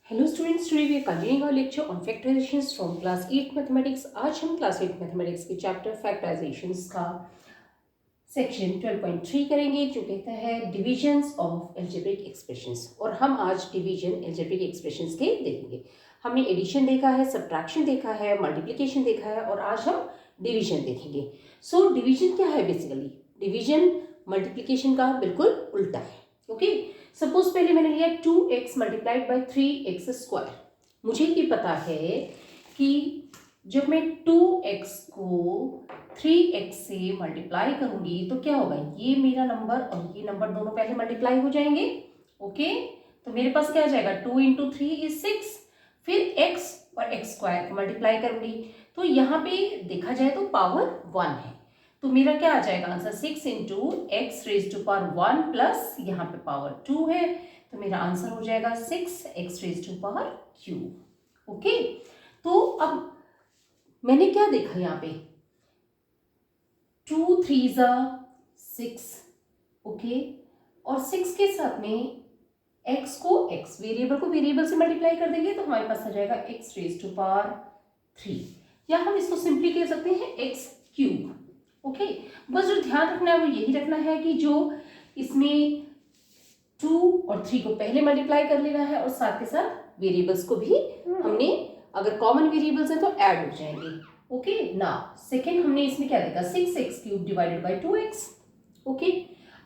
Hello students, today we are continuing our lecture on factorisations from class 8 mathematics. आज हम class 8 mathematics के chapter factorisations का section 12.3 करेंगे, जो कहता है डिविजन्स ऑफ एल्जेब्रिक एक्सप्रेशंस। और हम आज डिवीजन एल्जेब्रिक एक्सप्रेशंस के देखेंगे। हमने एडिशन देखा है, सब्ट्रैक्शन देखा है, मल्टीप्लिकेशन देखा है, और आज हम डिवीजन देखेंगे। सो डिवीजन क्या है? बेसिकली डिवीजन मल्टीप्लिकेशन का बिल्कुल उल्टा है। ओके, सपोज पहले मैंने लिया 2x multiplied by 3x square. मुझे ये पता है कि जब मैं 2x को 3x से मल्टीप्लाई करूंगी तो क्या होगा, ये मेरा नंबर और ये नंबर दोनों पहले मल्टीप्लाई हो जाएंगे। ओके, तो मेरे पास क्या आ जाएगा, 2 इंटू 3 इज 6। फिर x और x स्क्वायर को मल्टीप्लाई करूंगी तो यहाँ पे देखा जाए तो पावर 1 है, तो मेरा क्या आ जाएगा answer, 6 into x raise to power 1 plus यहाँ पे पावर 2 है, तो मेरा आंसर हो जाएगा 6x raise to power cube. Okay, तो अब मैंने क्या देखा यहाँ पे, 2 3 ज़ा 6। ओके, और 6 के साथ में x को x वेरिएबल को वेरिएबल से मल्टीप्लाई कर देंगे तो हमारे पास आ जाएगा x रेज टू पावर 3, या हम इसको सिंपली कह सकते हैं x क्यूब। ओके, बस जो ध्यान रखना है वो यही रखना है कि जो इसमें 2 और 3 को पहले मल्टीप्लाई कर लेना है, और साथ के साथ वेरिएबल्स को भी हमने, अगर कॉमन वेरिएबल्स है तो ऐड हो जाएंगे। ओके, ना सेकेंड हमने इसमें क्या देखा, 6x cube divided by 2x। Okay,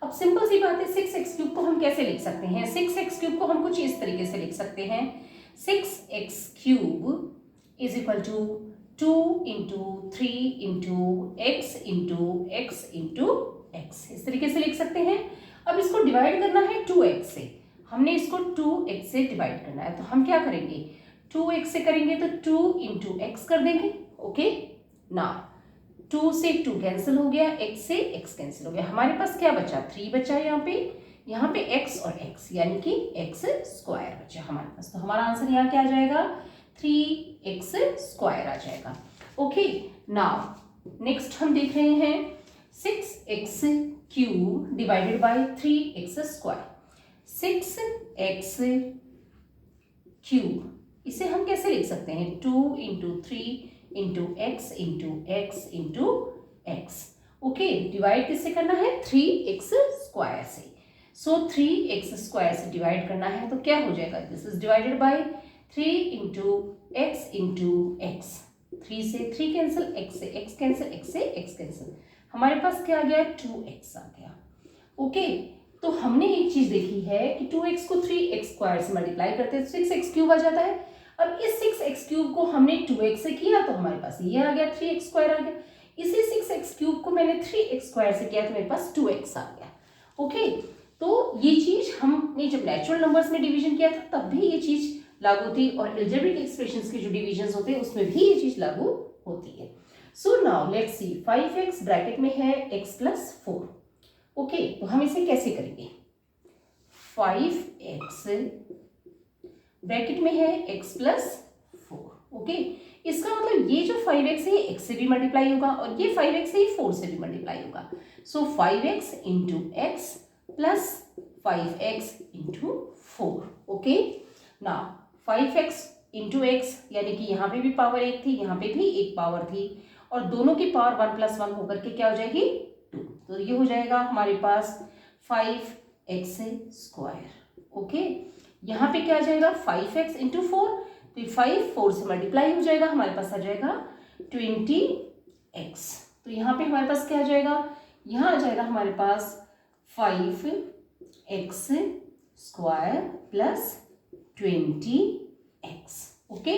अब सिंपल सी बात है, 6x क्यूब को हम कैसे लिख सकते हैं, 6x क्यूब को हम कुछ इस तरीके से लिख सकते हैं, 6x cube is equal to 2 into 3 into x into x into x, इस तरीके से लिख सकते हैं। अब इसको डिवाइड करना है 2x से, हमने इसको 2x से डिवाइड करना है, तो हम क्या करेंगे, 2x से करेंगे तो 2 इंटू एक्स कर देंगे। ओके, ना 2 से 2 कैंसिल हो गया, x से x कैंसिल हो गया, हमारे पास क्या बचा, 3 बचा यहाँ पे x और x यानी कि x स्क्वायर बचा हमारे पास, तो हमारा आंसर यहाँ क्या आ जाएगा, 3x स्क्वायर आ जाएगा। ओके, नाउ नेक्स्ट हम देख रहे हैं 6x cube divided by 3x square. 6x cube इसे हम कैसे लिख सकते हैं, 2 into 3 into x into x into x. Okay, divide किससे करना है, 3x स्क्वायर से। सो 3x स्क्वायर से डिवाइड करना है तो क्या हो जाएगा, this is divided by 3 into x into x, 3 से 3 कैंसिल, x से x कैंसिल, x से x कैंसिल, हमारे पास क्या आ गया, 2x आ गया। ओके, तो हमने एक चीज देखी है कि 2x को 3x स्क्वायर से मल्टीप्लाई करते हैं तो 6x क्यूब आ जाता है। अब इस 6x क्यूब को हमने 2x से किया तो हमारे पास ये आ गया, 3x स्क्वायर आ गया। इसी 6x क्यूब को मैंने 3x स्क्वायर से किया तो मेरे पास 2x आ गया। ओके, तो ये चीज हमने जब नेचुरल नंबर्स में डिवीजन किया था तब भी ये चीज लागू थी, और एल्जेब्रिक एक्सप्रेशंस के जो डिविजन्स होते हैं उसमें भी ये चीज लागू होती है। So now let's see, 5x bracket में है x प्लस 4। ओके, तो हम इसे कैसे करेंगे, 5x ब्रैकेट में है x प्लस 4। ओके, इसका मतलब ये जो 5x है ये x से भी मल्टीप्लाई होगा, और ये 5x है ये 4 से भी मल्टीप्लाई होगा। सो 5x into x plus 5x into 4। Okay, ना 5x इंटू एक्स यानी कि यहाँ पे भी पावर 1 थी, यहाँ पे भी एक पावर थी, और दोनों की पावर 1 प्लस 1 होकर के क्या हो जाएगी, 2, तो ये हो जाएगा हमारे पास 5x स्क्वायर। ओके, यहाँ पे क्या आ जाएगा, 5x इंटू 4, तो 5 4 से मल्टीप्लाई हो जाएगा, हमारे पास आ जाएगा 20x। तो यहाँ पे हमारे पास क्या आ जाएगा, यहाँ आ जाएगा हमारे पास 5x square plus 20x। Okay,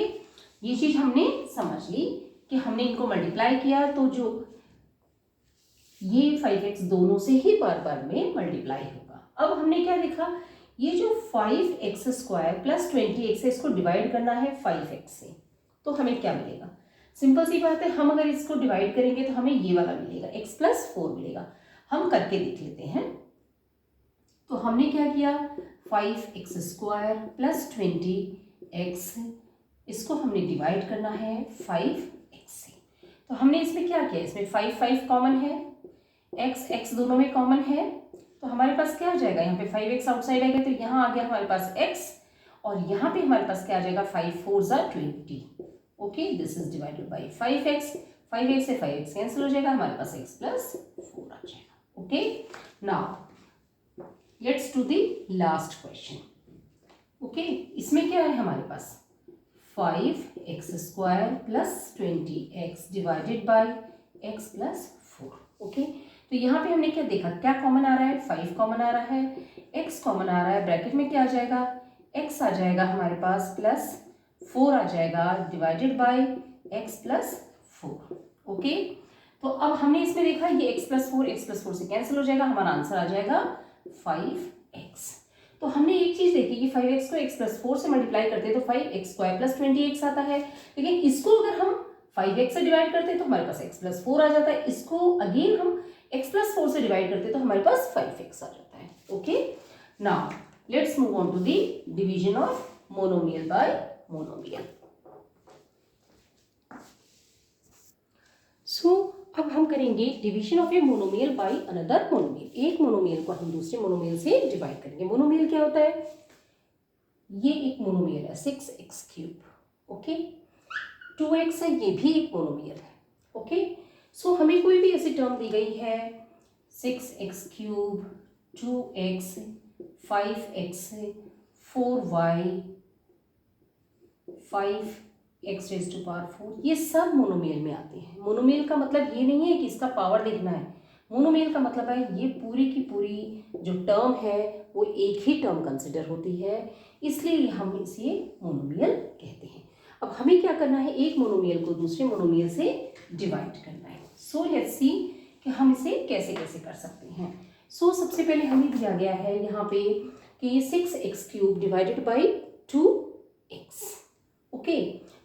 ये चीज हमने समझ ली कि हमने इनको मल्टीप्लाई किया तो जो ये 5x दोनों से ही बार बार में मल्टीप्लाई होगा। अब हमने क्या देखा, ये जो 5x स्क्वायर प्लस 20x है इसको डिवाइड करना है 5x से, तो हमें क्या मिलेगा, सिंपल सी बात है, हम अगर इसको डिवाइड करेंगे तो हमें ये वाला मिलेगा, x प्लस 4 मिलेगा। हम करके देख लेते हैं, तो हमने क्या किया, 5x स्क्वायर प्लस 20x, इसको हमने डिवाइड करना है 5x से, तो हमने इसमें क्या किया, इसमें 5 5 कॉमन है, x दोनों में कॉमन है, तो हमारे पास क्या हो जाएगा, यहाँ पे 5x आउटसाइड आ गया तो यहाँ आ गया हमारे पास x, और यहाँ पे हमारे पास क्या आ जाएगा 5 4 ज़ा 20। Okay, this is divided by 5x। 5x से 5x कैंसिल हो जाएगा, हमारे पास x प्लस 4 आ जाएगा। Okay, now let's do the last question. Okay, इसमें क्या है हमारे पास 5x square plus 20x divided by x plus 4। Okay, तो यहाँ पे हमने क्या देखा, क्या कॉमन आ रहा है, 5 कॉमन आ रहा है, x कॉमन आ रहा है, ब्रैकेट में क्या आ जाएगा, x आ जाएगा हमारे पास प्लस 4 आ जाएगा divided by x plus 4। Okay, तो अब हमने इसमें देखा ये x प्लस 4 से कैंसिल हो जाएगा, हमारा आंसर आ जाएगा 5x। तो हमने एक चीज देखी कि 5x को x प्लस 4 से मल्टीप्लाई करते हैं तो 5x स्क्वायर प्लस 20x आता है, लेकिन इसको अगर हम 5x से डिवाइड करते हैं तो हमारे पास x प्लस 4 आ जाता है, इसको अगेन हम x प्लस 4 से डिवाइड करते हैं तो हमारे पास 5x आ जाता है। Okay, now let's move on to the division of monomial by monomial. So अब हम करेंगे division of a monomial by another monomial. एक मोनोमियल को हम दूसरे मोनोमियल से डिवाइड करेंगे। मोनोमियल क्या होता है, ये एक मोनोमियल है 6x क्यूब। ओके, 2x है, ये भी एक मोनोमियल है। ओके, सो हमें कोई भी ऐसी टर्म दी गई है 6x cube, 2x, 5x, 4y, 5x rays to power 4, ये सब मोनोमियल में आते हैं। मोनोमियल का मतलब ये नहीं है कि इसका पावर देखना है, मोनोमियल का मतलब है ये पूरी की पूरी जो टर्म है वो एक ही टर्म कंसिडर होती है, इसलिए हम इसे मोनोमियल कहते हैं। अब हमें क्या करना है, एक मोनोमियल को दूसरे मोनोमियल से डिवाइड करना है। सो लेट्स सी कि हम इसे कैसे कैसे कर सकते हैं। सो सबसे पहले हमें दिया गया है यहाँ पे कि 6x cube divided by 2x। Okay,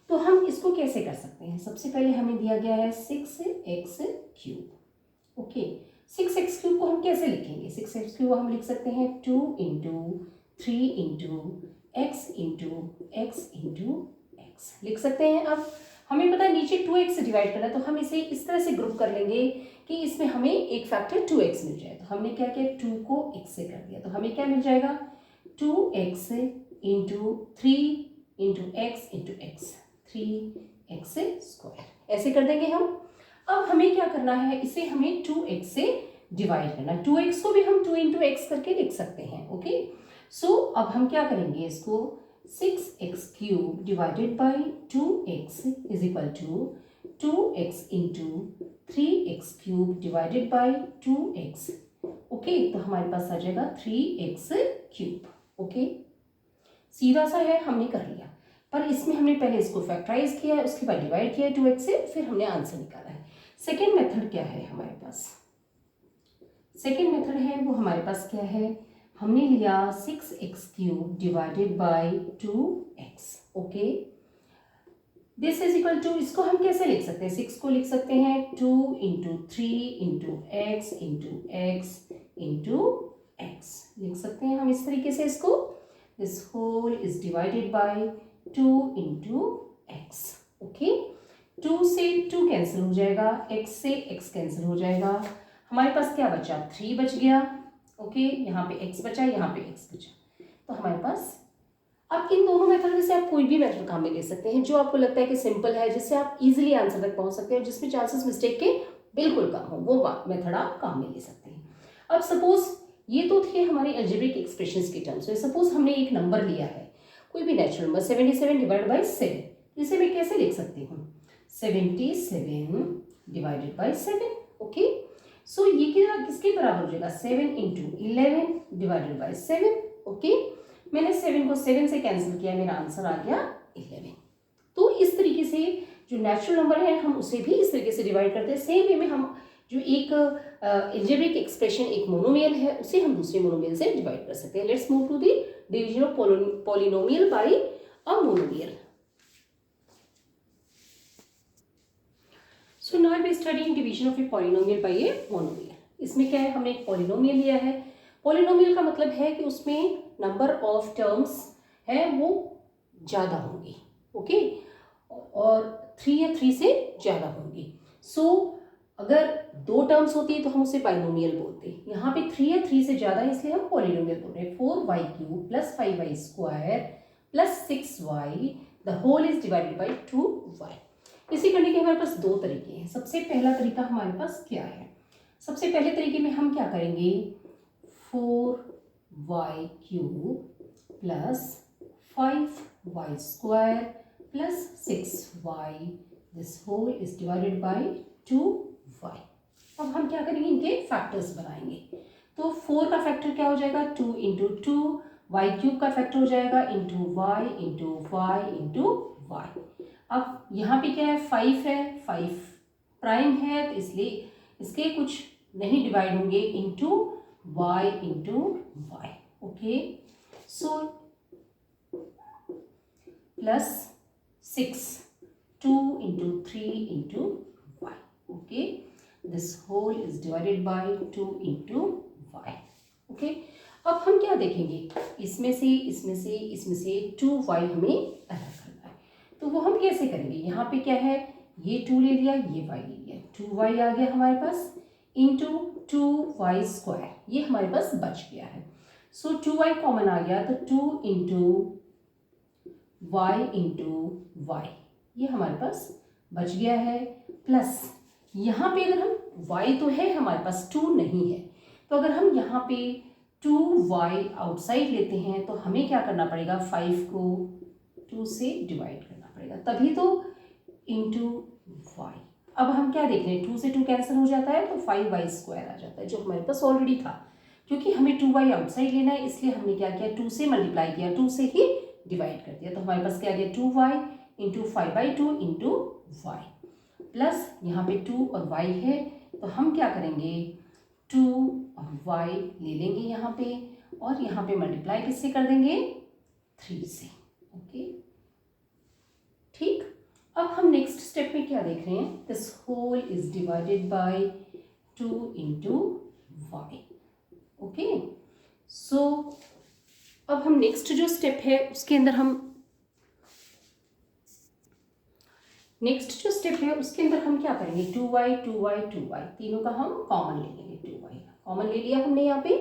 तो हम इसको कैसे कर सकते हैं, सबसे पहले हमें दिया गया है 6x cube. Okay, 6x cube को हम कैसे लिखेंगे, 6x क्यूब हम लिख सकते हैं 2 into 3 into x into x into x लिख सकते हैं। अब हमें पता है नीचे 2x से डिवाइड करना है, तो हम इसे इस तरह से ग्रुप कर लेंगे कि इसमें हमें एक फैक्टर 2x मिल जाए। तो हमने क्या किया, 2 को x से कर दिया, तो हमें क्या मिल जाएगा 2x into 3 into x into x, 3x square, ऐसे कर देंगे हम। अब हमें क्या करना है, इसे हमें 2x से डिवाइड करना है। 2x को भी हम 2 इंटू x करके लिख सकते हैं। ओके, सो अब हम क्या करेंगे, इसको 6x cube divided by 2x is equal to 2x into 3x cube divided by 2x। Okay, तो हमारे पास आ जाएगा 3x क्यूब। ओके, सीधा सा है, हमने कर लिया, पर इसमें हमने पहले इसको फैक्टराइज किया है, उसके बाद डिवाइड किया है 2x से, फिर हमने आंसर निकाला है। सेकेंड मेथड क्या है हमारे पास, सेकेंड मेथड है वो हमारे पास क्या है, हमने लिया 6x cube divided by 2x। Okay, this is equal to, इसको हम कैसे लिख सकते हैं, 6 को लिख सकते हैं 2 into 3 into x into x into x लिख सकते हैं हम इस तरीके से इसको। This whole is divided by 2 into x। Okay, 2 से 2 कैंसिल हो जाएगा, x से x कैंसिल हो जाएगा, हमारे पास क्या बचा, 3 बच गया। ओके, यहाँ पे x बचा, यहाँ पे x बचा, तो हमारे पास, अब इन दोनों मेथड में से आप कोई भी मेथड काम में ले सकते हैं जो आपको लगता है कि सिंपल है, जिससे आप इजीली आंसर तक पहुंच सकते हैं, जिसमें चांसेस मिस्टेक के बिल्कुल कम हो, वो मेथड आप काम में ले सकते हैं। अब सपोज ये तो थे हमारे अलजेब्रिक एक्सप्रेशंस के टर्म्स में, सपोज हमने एक नंबर लिया है, कोई भी नेचुरल नंबर 77 डिवाइड बाई 7, इसे मैं कैसे लिख सकती हूँ, 77 डिवाइडेड बाई 7। ओके, सो ये किसके बराबर हो जाएगा, 7 इंटू 11 डिवाइडेड बाई 7। ओके, मैंने 7 को 7 से कैंसिल किया, मेरा आंसर आ गया 11। तो इस तरीके से जो नेचुरल नंबर है हम उसे भी इस तरीके से डिवाइड करते हैं। सेम वे में हम जो एक अलजेब्रिक एक्सप्रेशन एक मोनोमियल है उसे हम दूसरे मोनोमियल से डिवाइड कर सकते हैं। Let's move to the division of polynomial by a monomial. So now we studying division of a polynomial by a monomial. इसमें क्या है, हमने एक पॉलिनोमियल लिया है। पॉलिनोमियल का मतलब है कि उसमें नंबर ऑफ टर्म्स है वो ज़्यादा होंगी। ओके, और 3 या 3 से ज़्यादा होंगी। सो अगर 2 टर्म्स होती है तो हम उसे बाइनोमियल बोलते हैं। यहाँ पे 3 या 3 से ज़्यादा है इसलिए हम पॉलिनोमियल बोल रहे हैं। 4y cube plus 5y square plus 6y the whole is divided by 2y। इसे करने के हमारे पास दो तरीके हैं। सबसे पहला तरीका हमारे पास क्या है, सबसे पहले तरीके में हम क्या करेंगे, 4y cube plus 5y square plus 6y this whole is divided by 2y। अब हम क्या करेंगे, इनके फैक्टर्स बनाएंगे। तो 4 का फैक्टर क्या हो जाएगा, 2 इंटू 2, वाई क्यूब का फैक्टर हो जाएगा into y into y into y. अब यहाँ पे क्या है, 5 है, 5 प्राइम है, तो इसलिए इसके कुछ नहीं डिवाइड होंगे, into y into Y. Okay, so plus 6, 2 into 3 into Y. Okay, this whole is divided by 2 into Y. Okay, अब हम क्या देखेंगे, इसमें से 2y हमें अलग करना है। तो वो हम कैसे करेंगे, यहाँ पे क्या है, ये 2 ले लिया, ये y ले लिया, 2y आ गया हमारे पास इंटू 2y स्क्वायर, ये हमारे पास बच गया है। सो 2y कॉमन आ गया, तो 2 इंटू y इंटू वाई, ये हमारे पास बच गया है। प्लस यहाँ पे अगर हम y तो है हमारे पास, 2 नहीं है, तो अगर हम यहाँ पे 2y आउटसाइड लेते हैं तो हमें क्या करना पड़ेगा, 5 को 2 से डिवाइड करना पड़ेगा, तभी तो इंटू वाई। अब हम क्या देख रहे हैं, 2 से 2 कैंसिल हो जाता है, तो 5y स्क्वायर आ जाता है, जो हमारे पास ऑलरेडी था। क्योंकि हमें 2y आउटसाइड लेना है, इसलिए हमने क्या किया, 2 से मल्टीप्लाई किया, 2 से ही डिवाइड कर दिया, तो हमारे पास क्या आ गया, 2y into 5/2 into Y. Plus यहाँ पे 2 और y है, तो हम क्या करेंगे, 2 और y ले लेंगे यहाँ पे, और यहाँ पे मल्टीप्लाई किससे कर देंगे, 3 से। ओके, ठीक। अब हम नेक्स्ट स्टेप में क्या देख रहे हैं, this whole is divided by 2 into Y. Okay, so अब हम नेक्स्ट जो स्टेप है उसके अंदर हम क्या करेंगे, 2y 2y 2y, तीनों का हम कॉमन ले लेंगे, 2y कॉमन ले लिया हमने यहाँ पे।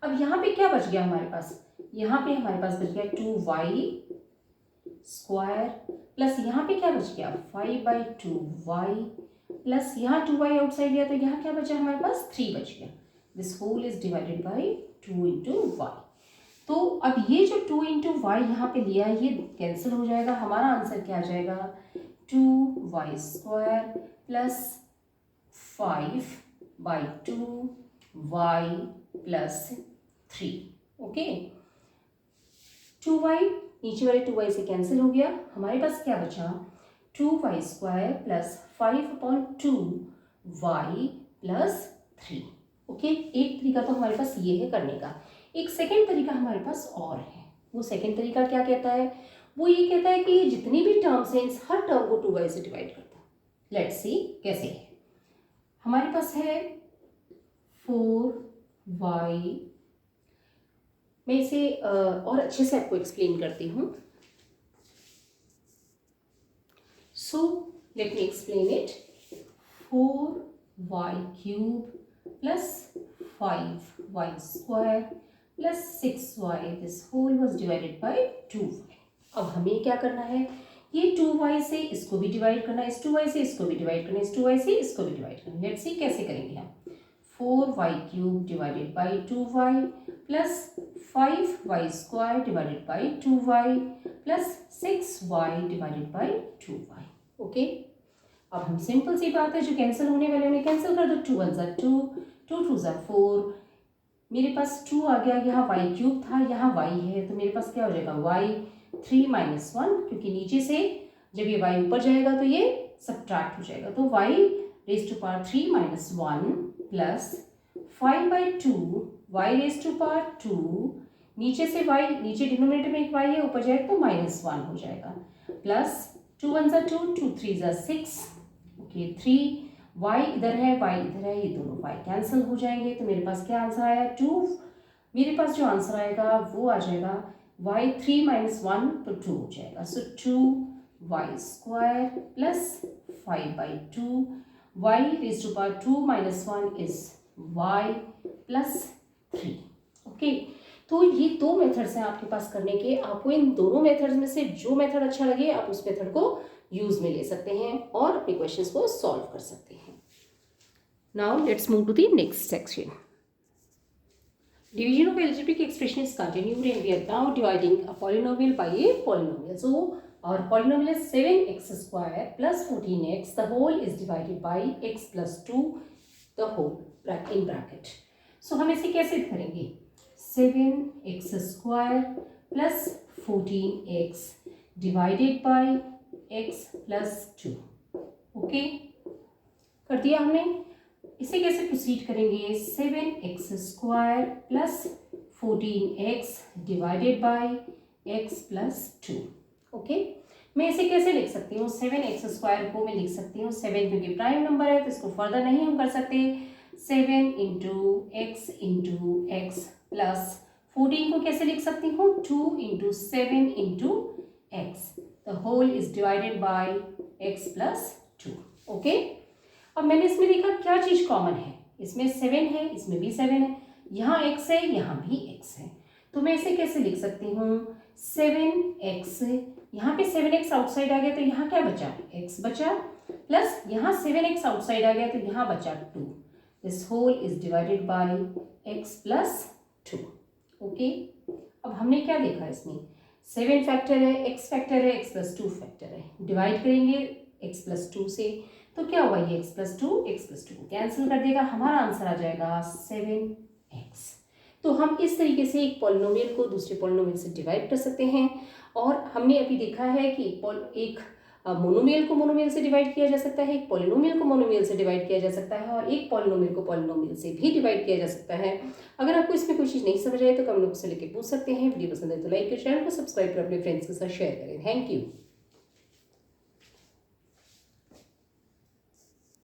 अब यहाँ पे क्या बच गया हमारे पास, यहाँ पे हमारे पास बच गया 2y स्क्वायर, प्लस यहाँ पे क्या बच गया, 5/2y, प्लस यहाँ 2y आउटसाइड लिया, तो यहाँ क्या बचा हमारे पास, 3 बच गया। This whole is divided by 2 into y. तो अब ये जो 2 इंटू वाई यहाँ पे लिया है, ये कैंसिल हो जाएगा, हमारा आंसर क्या आ जाएगा, 2y square plus 5/2y plus 3। Okay, 2y नीचे वाले 2y से कैंसिल हो गया, हमारे पास क्या बचा, 2y square plus 5/2y plus 3। Okay, एक तरीका तो हमारे पास ये है करने का। एक सेकेंड तरीका हमारे पास और है, वो सेकेंड तरीका क्या कहता है, वो ये कहता है कि जितनी भी टर्म्स हैं, इस हर टर्म को 2y से डिवाइड करता है। लेट्स सी कैसे है। हमारे पास है 4y, मैं इसे और अच्छे से आपको एक्सप्लेन करती हूँ। So let me explain it. 4y cube plus 5y square plus 6y, this whole was divided by 2y। अब हमें क्या करना है, ये 2y से इसको भी डिवाइड करना है, इस 2y से इसको भी डिवाइड करना है, इस 2y से इसको भी डिवाइड करना है। लेट्स सी कैसे करेंगे हम। 4y cube divided by 2y plus 5y square divided by 2y plus 6y divided by 2y। Okay, अब हम सिंपल सी बात है, जो कैंसिल होने वाले उन्हें कैंसिल कर दो, 2 1 ज़ा 2, 2 2 ज़ा 4, मेरे पास 2 आ गया, यहाँ y क्यूब था, यहाँ y है, तो मेरे पास क्या हो जाएगा, y 3 - 1, क्योंकि नीचे से जब ये y ऊपर जाएगा तो ये सब्ट्रैक्ट हो जाएगा, तो y raise to power 3 - 1 plus 5/2 y raise to power 2, नीचे से y, नीचे डिनोमिनेटर में एक y है, ऊपर जाएगा तो -1 हो जाएगा, प्लस 2 1 ज़ा 2, 2 3 ज़ा 6, ओके 3, y इधर है, y इधर है, ये दोनों y कैंसिल हो जाएंगे, तो मेरे पास क्या आंसर आया, 2। मेरे पास जो आंसर आएगा वो आ जाएगा y 3 - 1, तो 2 हो जाएगा, so 2y square plus 5/2, y raise to power 2 - 1 is y plus 3। Okay, तो ये दो मेथड्स हैं आपके पास करने के। आपको इन दोनों मेथड्स में से जो मेथड अच्छा लगे आप उस मेथड को यूज में ले सकते हैं और अपने क्वेश्चंस को सॉल्व कर सकते हैं। Now let's move to the next section. Division of algebraic expression is continued and we are now dividing a polynomial by a polynomial. So our polynomial is 7x square plus 14x. The whole is divided by x plus 2 the whole in bracket. So हम इसे कैसे करेंगे? 7x square plus 14x divided by x plus 2. Okay, कर दिया हमने। इसे कैसे proceed करेंगे? 7x square plus 14x divided by x plus 2। Okay, मैं इसे कैसे लिख सकती हूँ? 7x स्क्वायर को मैं लिख सकती हूँ 7 क्योंकि प्राइम नंबर है तो इसको फर्दर नहीं हम कर सकते। 7 इंटू एक्स प्लस 14 को कैसे लिख सकती हूँ? 2 into 7 into x the whole is divided by x plus 2। Okay, अब मैंने इसमें देखा क्या चीज कॉमन है, इसमें 7 है, इसमें भी 7 है, यहाँ x है, यहाँ भी x है, तो मैं इसे कैसे लिख सकती हूँ? 7x, यहाँ पे 7x आउटसाइड आ गया तो यहाँ क्या बचा? x बचा, प्लस यहाँ 7x आउटसाइड आ गया तो यहाँ बचा 2। This whole is divided by x plus 2। Okay, अब हमने क्या देखा इसमें? 7 फैक्टर है, x फैक्टर है, x प्लस 2 फैक्टर है, डिवाइड करेंगे x प्लस 2 से तो क्या होगा? ये x प्लस 2 को कैंसिल कर देगा, हमारा आंसर आ जाएगा 7x। तो हम इस तरीके से एक पॉलिनोमियल को दूसरे पॉलिनोमियल से डिवाइड कर सकते हैं। और हमने अभी देखा है कि एक मोनोमियल को मोनोमियल से डिवाइड किया जा सकता है, एक पॉलिनोमियल को मोनोमियल से डिवाइड किया जा सकता है और एक पॉलिनोमियल को पॉलिनोमियल से भी डिवाइड किया जा सकता है। अगर आपको इसमें कोई चीज़ नहीं समझ आए तो कमेंट बॉक्स से लेके पूछ सकते हैं। वीडियो पसंद है तो लाइक करें, चैनल को सब्सक्राइब कर अपने फ्रेंड्स के साथ शेयर करें। Thank you.